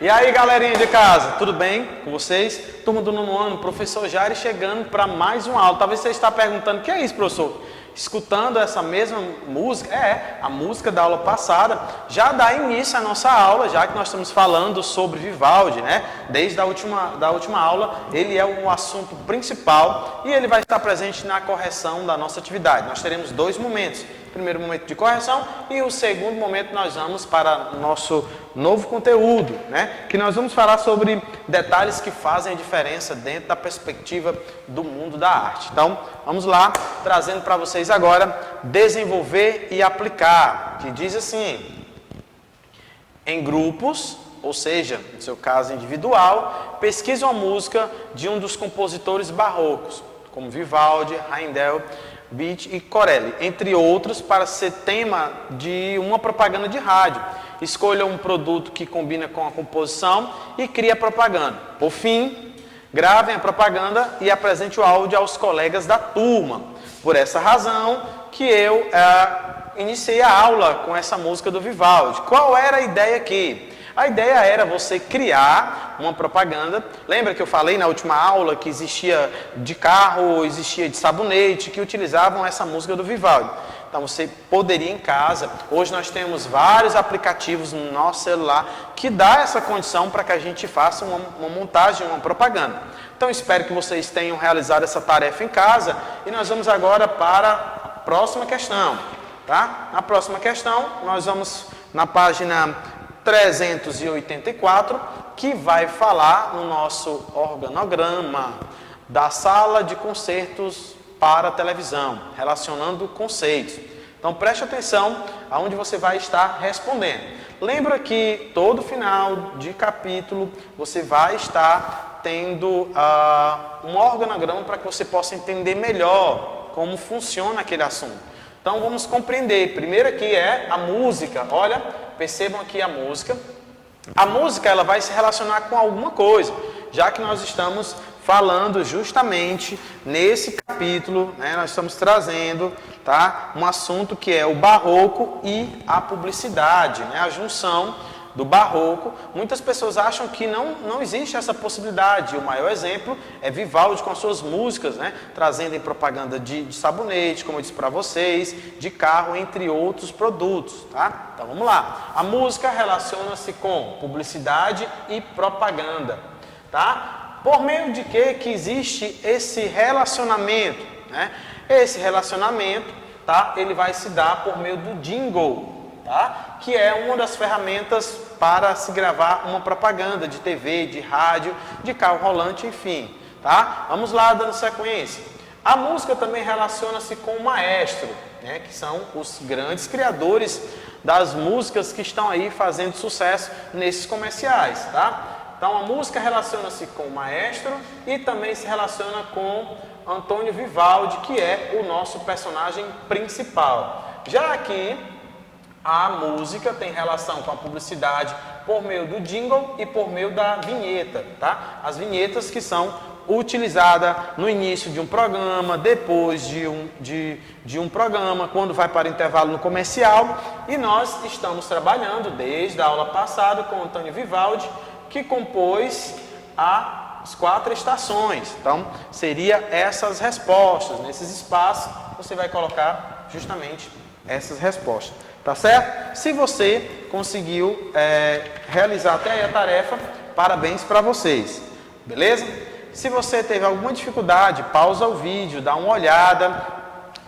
E aí, galerinha de casa, tudo bem com vocês? Turma do nono ano, professor Jair chegando para mais uma aula. Talvez você está perguntando, o que é isso, professor? Escutando essa mesma música, a música da aula passada, já dá início à nossa aula, já que nós estamos falando sobre Vivaldi, né? Desde a última aula, ele é o assunto principal e ele vai estar presente na correção da nossa atividade. Nós teremos dois momentos. O primeiro momento de correção e o segundo momento nós vamos para nosso novo conteúdo, né? Que nós vamos falar sobre detalhes que fazem a diferença dentro da perspectiva do mundo da arte. Então, vamos lá, trazendo para vocês agora desenvolver e aplicar, que diz assim: em grupos, ou seja, no seu caso individual, pesquise uma música de um dos compositores barrocos, como Vivaldi, Handel, Bach e Corelli, entre outros, para ser tema de uma propaganda de rádio. Escolha um produto que combina com a composição e crie a propaganda. Por fim, gravem a propaganda e apresente o áudio aos colegas da turma. Por essa razão que eu iniciei a aula com essa música do Vivaldi. Qual era a ideia aqui? A ideia era você criar uma propaganda. Lembra que eu falei na última aula que existia de carro, existia de sabonete, que utilizavam essa música do Vivaldi. Então você poderia em casa, hoje nós temos vários aplicativos no nosso celular que dá essa condição para que a gente faça uma montagem, uma propaganda. Então espero que vocês tenham realizado essa tarefa em casa e nós vamos agora para a próxima questão. Tá? Na próxima questão nós vamos na página 384, que vai falar no nosso organograma da sala de concertos para televisão, relacionando conceitos. Então preste atenção aonde você vai estar respondendo. Lembra que todo final de capítulo você vai estar tendo um organograma para que você possa entender melhor como funciona aquele assunto. Então vamos compreender. Primeiro aqui é a música. Olha, percebam aqui a música. A música ela vai se relacionar com alguma coisa, já que nós estamos falando justamente nesse capítulo, né, nós estamos trazendo, tá, um assunto que é o barroco e a publicidade, né, a junção do barroco. Muitas pessoas acham que não existe essa possibilidade. O maior exemplo é Vivaldi com as suas músicas, né, trazendo em propaganda de sabonete, como eu disse para vocês, de carro, entre outros produtos. Tá? Então vamos lá. A música relaciona-se com publicidade e propaganda. Tá? Por meio de que existe esse relacionamento? Né? Esse relacionamento, tá, ele vai se dar por meio do jingle. Tá? Que é uma das ferramentas para se gravar uma propaganda de TV, de rádio, de carro rolante, enfim. Tá? Vamos lá, dando sequência. A música também relaciona-se com o maestro, né? Que são os grandes criadores das músicas que estão aí fazendo sucesso nesses comerciais. Tá? Então a música relaciona-se com o maestro e também se relaciona com Antônio Vivaldi, que é o nosso personagem principal. Já aqui, a música tem relação com a publicidade por meio do jingle e por meio da vinheta, tá? As vinhetas que são utilizadas no início de um programa, depois de um programa, quando vai para o intervalo no comercial. E nós estamos trabalhando desde a aula passada com Antônio Vivaldi, que compôs as 4 estações. Então, seria essas respostas. Nesses espaços, você vai colocar justamente essas respostas. Tá certo? Se você conseguiu realizar até aí a tarefa, parabéns para vocês. Beleza? Se você teve alguma dificuldade, pausa o vídeo, dá uma olhada,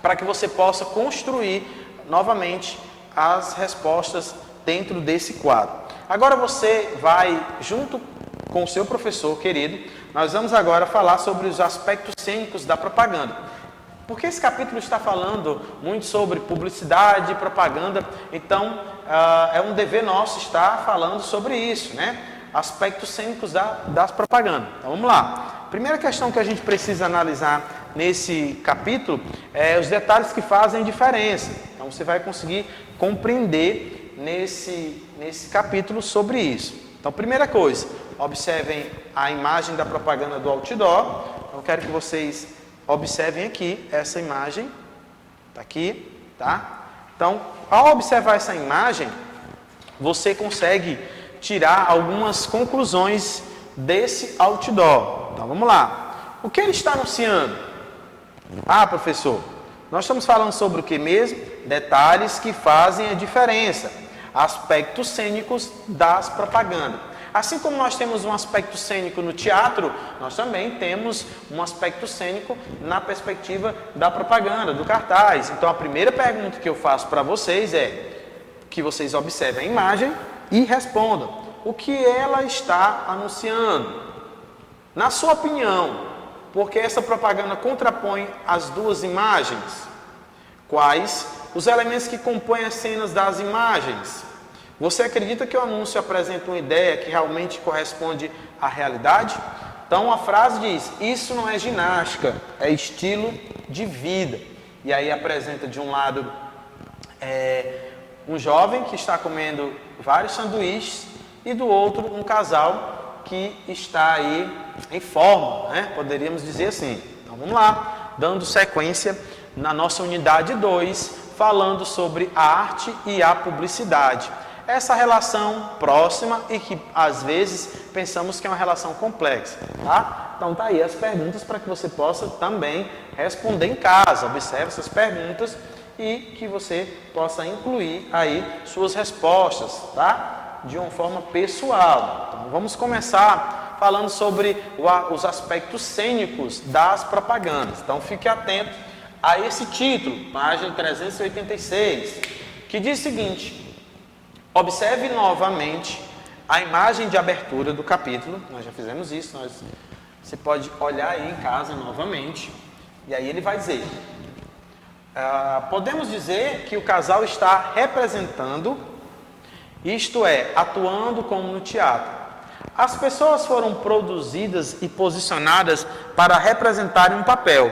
para que você possa construir novamente as respostas dentro desse quadro. Agora você vai, junto com o seu professor querido, nós vamos agora falar sobre os aspectos cênicos da propaganda. Porque esse capítulo está falando muito sobre publicidade e propaganda, então é um dever nosso estar falando sobre isso, né? Aspectos cênicos das propagandas. Então vamos lá. Primeira questão que a gente precisa analisar nesse capítulo é os detalhes que fazem diferença. Então você vai conseguir compreender nesse capítulo sobre isso. Então primeira coisa, observem a imagem da propaganda do outdoor. Então quero que vocês observem aqui essa imagem, está aqui, tá? Então, ao observar essa imagem, você consegue tirar algumas conclusões desse outdoor. Então vamos lá. O que ele está anunciando? Ah, professor, nós estamos falando sobre o que mesmo? Detalhes que fazem a diferença, aspectos cênicos das propagandas. Assim como nós temos um aspecto cênico no teatro, nós também temos um aspecto cênico na perspectiva da propaganda, do cartaz. Então a primeira pergunta que eu faço para vocês é que vocês observem a imagem e respondam o que ela está anunciando. Na sua opinião, porque essa propaganda contrapõe as duas imagens? Quais os elementos que compõem as cenas das imagens? Você acredita que o anúncio apresenta uma ideia que realmente corresponde à realidade? Então a frase diz: isso não é ginástica, é estilo de vida. E aí apresenta de um lado um jovem que está comendo vários sanduíches e do outro um casal que está aí em forma, né? Poderíamos dizer assim. Então vamos lá, dando sequência na nossa unidade 2, falando sobre a arte e a publicidade. Essa relação próxima e que às vezes pensamos que é uma relação complexa, tá? Então tá aí as perguntas para que você possa também responder em casa. Observe essas perguntas e que você possa incluir aí suas respostas, tá? De uma forma pessoal. Então vamos começar falando sobre os aspectos cênicos das propagandas. Então fique atento a esse título, página 386, que diz o seguinte: observe novamente a imagem de abertura do capítulo. Nós já fizemos isso, você pode olhar aí em casa novamente. E aí ele vai dizer, podemos dizer que o casal está representando, isto é, atuando como no teatro. As pessoas foram produzidas e posicionadas para representarem um papel.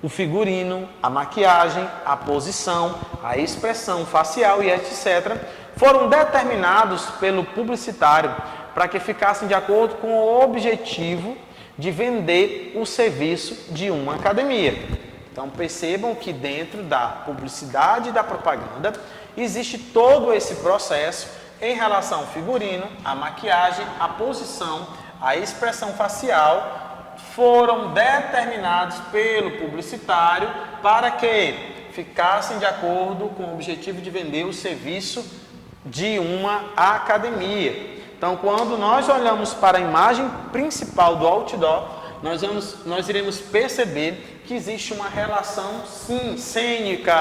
O figurino, a maquiagem, a posição, a expressão facial e etc. foram determinados pelo publicitário para que ficassem de acordo com o objetivo de vender o serviço de uma academia. Então percebam que dentro da publicidade e da propaganda existe todo esse processo em relação ao figurino, a maquiagem, a posição, a expressão facial, foram determinados pelo publicitário para que ficassem de acordo com o objetivo de vender o serviço de uma academia. Então, quando nós olhamos para a imagem principal do outdoor, nós iremos perceber que existe uma relação, sim, cênica,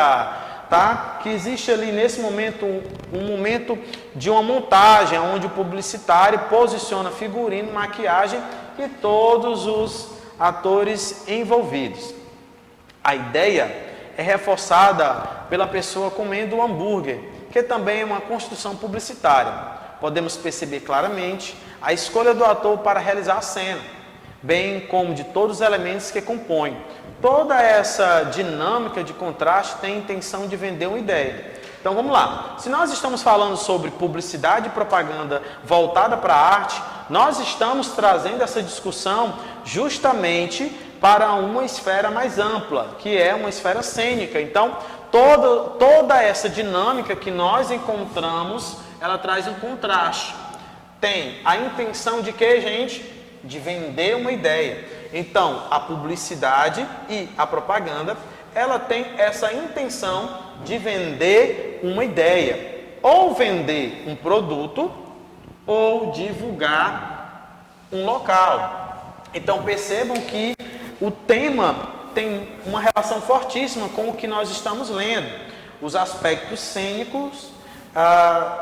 tá? Que existe ali nesse momento um momento de uma montagem, onde o publicitário posiciona figurino, maquiagem e todos os atores envolvidos. A ideia é reforçada pela pessoa comendo o hambúrguer, que também é uma construção publicitária. Podemos perceber claramente a escolha do ator para realizar a cena, bem como de todos os elementos que compõem. Toda essa dinâmica de contraste tem a intenção de vender uma ideia. Então vamos lá, se nós estamos falando sobre publicidade e propaganda voltada para a arte, nós estamos trazendo essa discussão justamente para uma esfera mais ampla, que é uma esfera cênica. Então toda essa dinâmica que nós encontramos, ela traz um contraste. Tem a intenção de quê, gente? De vender uma ideia. Então a publicidade e a propaganda, ela tem essa intenção de vender uma ideia, ou vender um produto, ou divulgar um local. Então percebam que o tema tem uma relação fortíssima com o que nós estamos lendo, os aspectos cênicos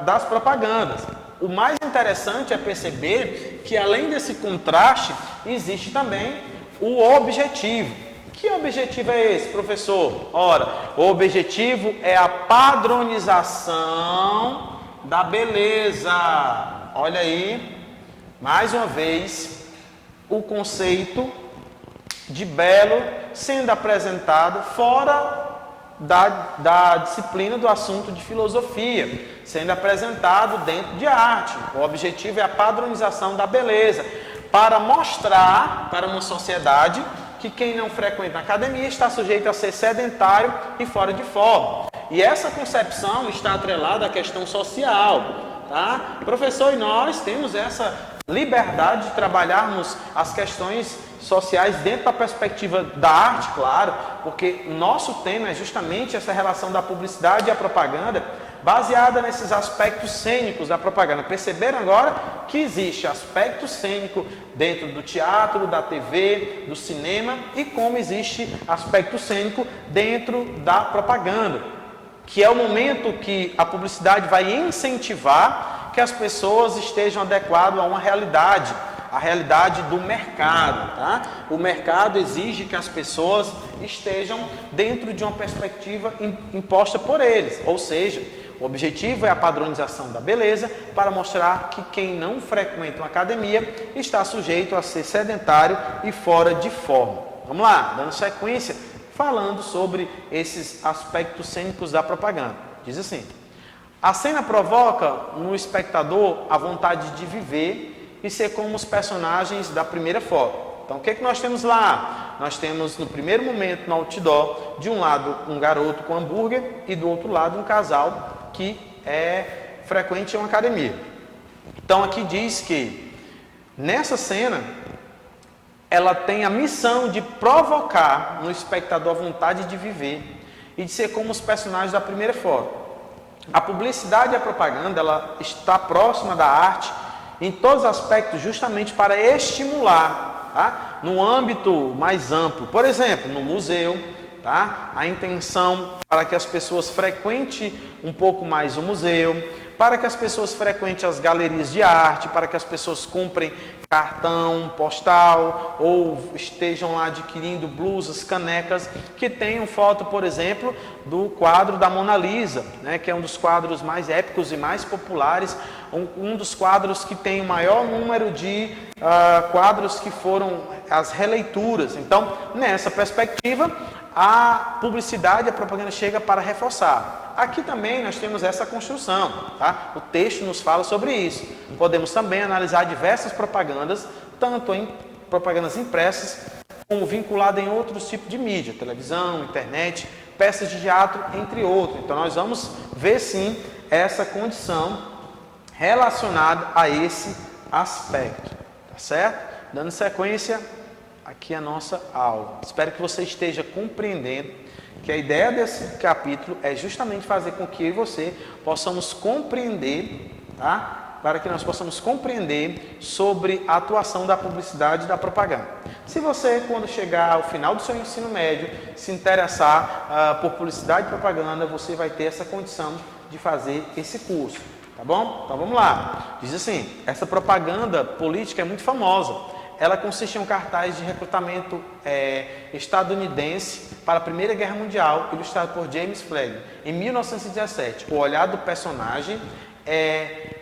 das propagandas. O mais interessante é perceber que além desse contraste, existe também o objetivo. Que objetivo é esse, professor? Ora, o objetivo é a padronização da beleza. Olha aí, mais uma vez, o conceito de belo sendo apresentado fora da disciplina do assunto de filosofia, sendo apresentado dentro de arte. O objetivo é a padronização da beleza, para mostrar para uma sociedade que quem não frequenta a academia está sujeito a ser sedentário e fora de forma. E essa concepção está atrelada à questão social. tá? Professor, e nós temos essa liberdade de trabalharmos as questões sociais dentro da perspectiva da arte, claro, porque nosso tema é justamente essa relação da publicidade e a propaganda, baseada nesses aspectos cênicos da propaganda. Perceberam agora que existe aspecto cênico dentro do teatro, da TV, do cinema, e como existe aspecto cênico dentro da propaganda, que é o momento que a publicidade vai incentivar que as pessoas estejam adequadas a uma realidade, a realidade do mercado, tá? O mercado exige que as pessoas estejam dentro de uma perspectiva imposta por eles, ou seja, o objetivo é a padronização da beleza para mostrar que quem não frequenta uma academia está sujeito a ser sedentário e fora de forma. Vamos lá, dando sequência, falando sobre esses aspectos cênicos da propaganda. Diz assim: a cena provoca no espectador a vontade de viver e ser como os personagens da primeira foto. Então, o que nós temos lá? Nós temos, no primeiro momento, no outdoor, de um lado um garoto com hambúrguer e do outro lado um casal que é frequente em uma academia. Então, aqui diz que, nessa cena, ela tem a missão de provocar no espectador a vontade de viver e de ser como os personagens da primeira foto. A publicidade e a propaganda, ela está próxima da arte em todos os aspectos, justamente para estimular, tá? No âmbito mais amplo. Por exemplo, no museu, tá? A intenção para que as pessoas frequentem um pouco mais o museu, para que as pessoas frequentem as galerias de arte, para que as pessoas comprem cartão postal ou estejam lá adquirindo blusas, canecas que tenham foto, por exemplo, do quadro da Mona Lisa, né, que é um dos quadros mais épicos e mais populares, um dos quadros que tem o maior número de quadros que foram as releituras. Então, nessa perspectiva, a publicidade e a propaganda chega para reforçar. Aqui também nós temos essa construção, tá? O texto nos fala sobre isso. Podemos também analisar diversas propagandas, tanto em propagandas impressas, como vinculada em outros tipos de mídia, televisão, internet, peças de teatro, entre outros. Então nós vamos ver sim essa condição relacionada a esse aspecto, tá certo? Dando sequência aqui a nossa aula. Espero que você esteja compreendendo que a ideia desse capítulo é justamente fazer com que eu e você possamos compreender, tá? Para que nós possamos compreender sobre a atuação da publicidade e da propaganda. Se você, quando chegar ao final do seu ensino médio, se interessar por publicidade e propaganda, você vai ter essa condição de fazer esse curso, tá bom? Então vamos lá. Diz assim: essa propaganda política é muito famosa. Ela consiste em um cartaz de recrutamento estadunidense para a Primeira Guerra Mundial, ilustrado por James Flegg, em 1917. O olhar do personagem é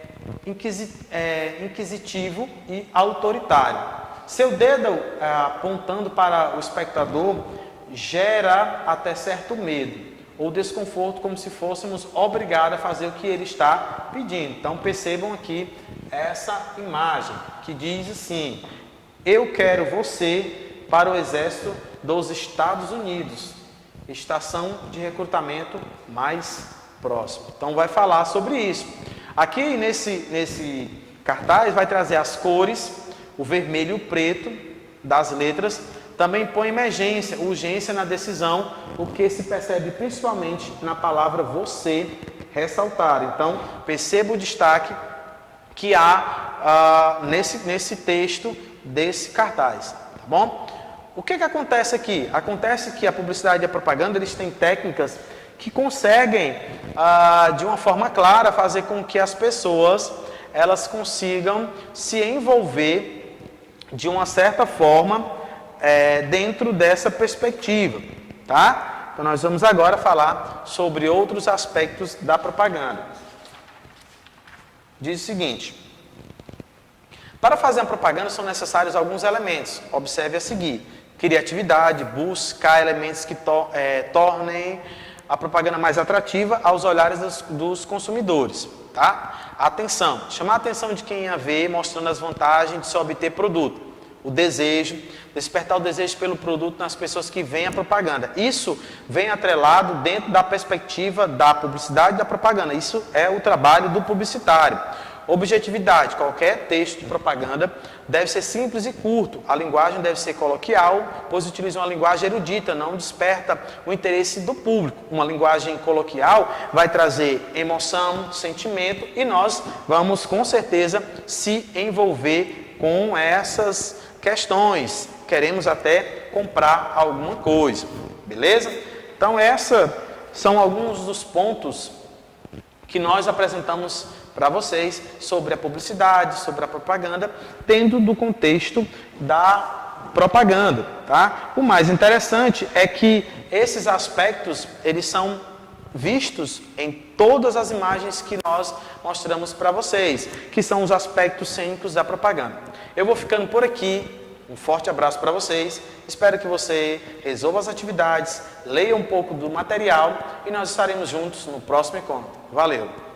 inquisitivo e autoritário. Seu dedo apontando para o espectador gera até certo medo ou desconforto, como se fôssemos obrigados a fazer o que ele está pedindo. Então percebam aqui essa imagem que diz assim: eu quero você para o Exército dos Estados Unidos, estação de recrutamento mais próxima. Então vai falar sobre isso. Aqui nesse cartaz vai trazer as cores, o vermelho e o preto das letras. Também põe emergência, urgência na decisão, o que se percebe principalmente na palavra você, ressaltar. Então perceba o destaque que há nesse texto desse cartaz, tá bom? O que acontece aqui? Acontece que a publicidade e a propaganda, eles têm técnicas que conseguem, de uma forma clara, fazer com que as pessoas, elas consigam se envolver de uma certa forma dentro dessa perspectiva, tá? Então nós vamos agora falar sobre outros aspectos da propaganda. Diz o seguinte: para fazer a propaganda são necessários alguns elementos. Observe a seguir: criatividade, buscar elementos que tornem a propaganda mais atrativa aos olhares dos consumidores. Tá? Atenção, chamar a atenção de quem a vê, mostrando as vantagens de se obter produto. o desejo, despertar o desejo pelo produto nas pessoas que veem a propaganda. Isso vem atrelado dentro da perspectiva da publicidade e da propaganda. Isso é o trabalho do publicitário. Objetividade, qualquer texto de propaganda deve ser simples e curto. A linguagem deve ser coloquial, pois utiliza uma linguagem erudita, não desperta o interesse do público. Uma linguagem coloquial vai trazer emoção, sentimento e nós vamos com certeza se envolver com essas questões. Queremos até comprar alguma coisa, beleza? Então, esses são alguns dos pontos que nós apresentamos para vocês sobre a publicidade, sobre a propaganda, dentro do contexto da propaganda, tá? O mais interessante é que esses aspectos, eles são vistos em todas as imagens que nós mostramos para vocês, que são os aspectos cênicos da propaganda. Eu vou ficando por aqui. Um forte abraço para vocês. Espero que você resolva as atividades, leia um pouco do material e nós estaremos juntos no próximo encontro. Valeu!